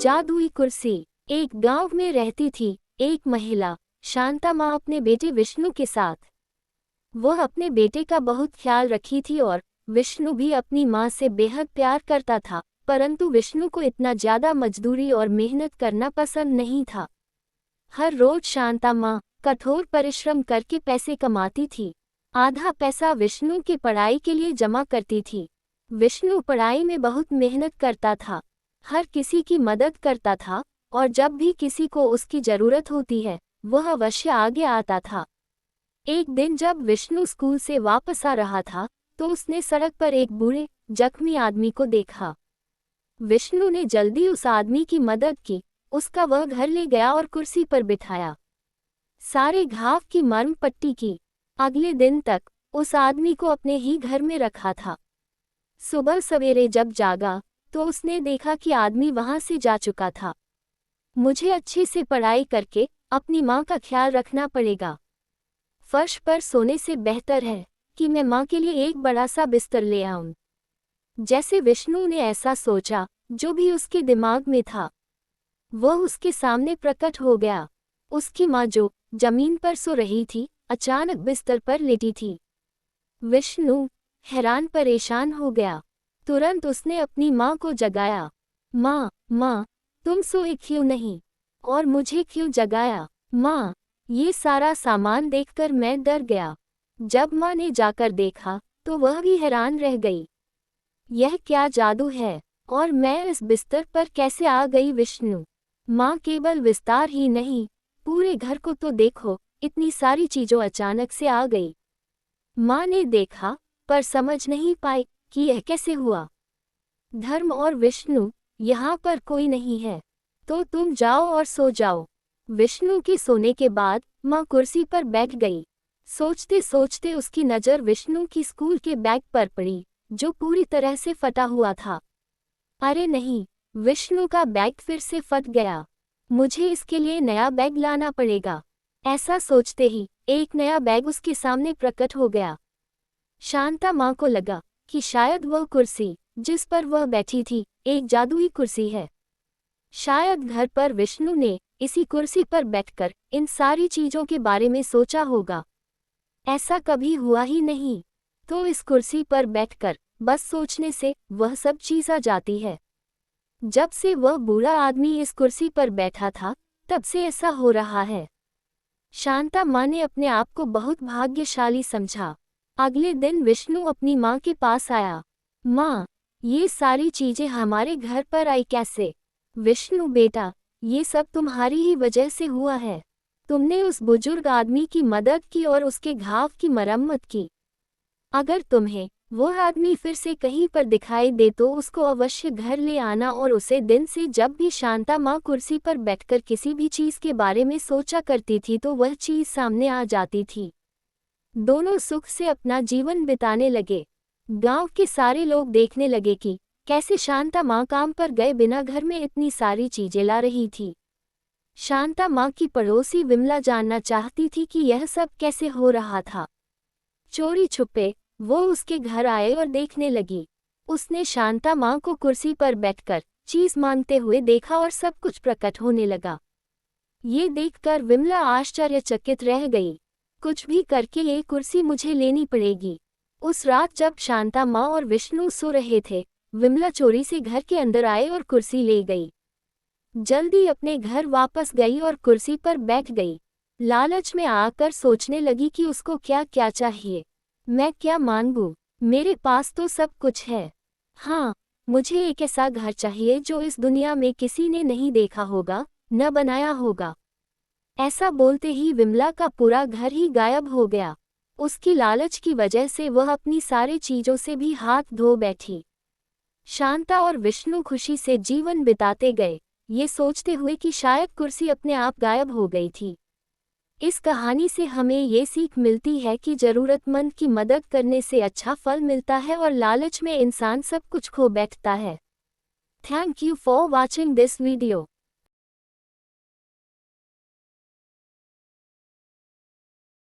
जादुई कुर्सी। एक गांव में रहती थी एक महिला, शांता माँ, अपने बेटे विष्णु के साथ। वह अपने बेटे का बहुत ख्याल रखी थी और विष्णु भी अपनी माँ से बेहद प्यार करता था, परंतु विष्णु को इतना ज़्यादा मजदूरी और मेहनत करना पसंद नहीं था। हर रोज शांता माँ कठोर परिश्रम करके पैसे कमाती थी। आधा पैसा विष्णु की पढ़ाई के लिए जमा करती थी। विष्णु पढ़ाई में बहुत मेहनत करता था, हर किसी की मदद करता था और जब भी किसी को उसकी ज़रूरत होती है वह अवश्य आगे आता था। एक दिन जब विष्णु स्कूल से वापस आ रहा था तो उसने सड़क पर एक बूढ़े जख्मी आदमी को देखा। विष्णु ने जल्दी उस आदमी की मदद की, उसका वह घर ले गया और कुर्सी पर बिठाया। सारे घाव की मरहम पट्टी की। अगले दिन तक उस आदमी को अपने ही घर में रखा था। सुबह सवेरे जब जागा तो उसने देखा कि आदमी वहां से जा चुका था। मुझे अच्छे से पढ़ाई करके अपनी माँ का ख्याल रखना पड़ेगा। फर्श पर सोने से बेहतर है कि मैं माँ के लिए एक बड़ा सा बिस्तर ले आऊं। जैसे विष्णु ने ऐसा सोचा, जो भी उसके दिमाग में था वह उसके सामने प्रकट हो गया। उसकी माँ जो जमीन पर सो रही थी, अचानक बिस्तर पर लेटी थी। विष्णु हैरान परेशान हो गया। तुरंत उसने अपनी माँ को जगाया। माँ, माँ, तुम सोए क्यों नहीं और मुझे क्यों जगाया? माँ, ये सारा सामान देखकर मैं डर गया। जब माँ ने जाकर देखा तो वह भी हैरान रह गई। यह क्या जादू है और मैं इस बिस्तर पर कैसे आ गई? विष्णु माँ, केवल विस्तार ही नहीं, पूरे घर को तो देखो, इतनी सारी चीज़ों अचानक से आ गई। माँ ने देखा पर समझ नहीं पाई कि यह कैसे हुआ। धर्म और विष्णु, यहाँ पर कोई नहीं है, तो तुम जाओ और सो जाओ। विष्णु के सोने के बाद माँ कुर्सी पर बैठ गई। सोचते सोचते उसकी नज़र विष्णु की स्कूल के बैग पर पड़ी, जो पूरी तरह से फटा हुआ था। अरे नहीं, विष्णु का बैग फिर से फट गया। मुझे इसके लिए नया बैग लाना पड़ेगा। ऐसा सोचते ही एक नया बैग उसके सामने प्रकट हो गया। शांता माँ को लगा कि शायद वह कुर्सी जिस पर वह बैठी थी एक जादुई कुर्सी है। शायद घर पर विष्णु ने इसी कुर्सी पर बैठकर इन सारी चीज़ों के बारे में सोचा होगा। ऐसा कभी हुआ ही नहीं, तो इस कुर्सी पर बैठकर बस सोचने से वह सब चीज़ आ जाती है। जब से वह बूढ़ा आदमी इस कुर्सी पर बैठा था तब से ऐसा हो रहा है। शांता माँ ने अपने आप को बहुत भाग्यशाली समझा। अगले दिन विष्णु अपनी माँ के पास आया। माँ, ये सारी चीज़ें हमारे घर पर आई कैसे? विष्णु बेटा, ये सब तुम्हारी ही वजह से हुआ है। तुमने उस बुजुर्ग आदमी की मदद की और उसके घाव की मरम्मत की। अगर तुम्हें वह आदमी फिर से कहीं पर दिखाई दे तो उसको अवश्य घर ले आना और उसे दिन से जब भी शांता माँ कुर्सी पर बैठकर किसी भी चीज़ के बारे में सोचा करती थी तो वह चीज़ सामने आ जाती थी। दोनों सुख से अपना जीवन बिताने लगे। गांव के सारे लोग देखने लगे कि कैसे शांता माँ काम पर गए बिना घर में इतनी सारी चीजें ला रही थी। शांता माँ की पड़ोसी विमला जानना चाहती थी कि यह सब कैसे हो रहा था। चोरी छुपे वो उसके घर आए और देखने लगी। उसने शांता माँ को कुर्सी पर बैठकर चीज मांगते हुए देखा और सब कुछ प्रकट होने लगा। ये देखकर विमला आश्चर्यचकित रह गई। कुछ भी करके ये कुर्सी मुझे लेनी पड़ेगी। उस रात जब शांता माँ और विष्णु सो रहे थे, विमला चोरी से घर के अंदर आए और कुर्सी ले गई। जल्दी अपने घर वापस गई और कुर्सी पर बैठ गई। लालच में आकर सोचने लगी कि उसको क्या क्या चाहिए। मैं क्या मांगूं? मेरे पास तो सब कुछ है। हाँ, मुझे एक ऐसा घर चाहिए जो इस दुनिया में किसी ने नहीं देखा होगा, न बनाया होगा। ऐसा बोलते ही विमला का पूरा घर ही गायब हो गया। उसकी लालच की वजह से वह अपनी सारी चीज़ों से भी हाथ धो बैठी। शांता और विष्णु खुशी से जीवन बिताते गए, ये सोचते हुए कि शायद कुर्सी अपने आप गायब हो गई थी। इस कहानी से हमें ये सीख मिलती है कि ज़रूरतमंद की मदद करने से अच्छा फल मिलता है और लालच में इंसान सब कुछ खो बैठता है। Thank you for watching this video.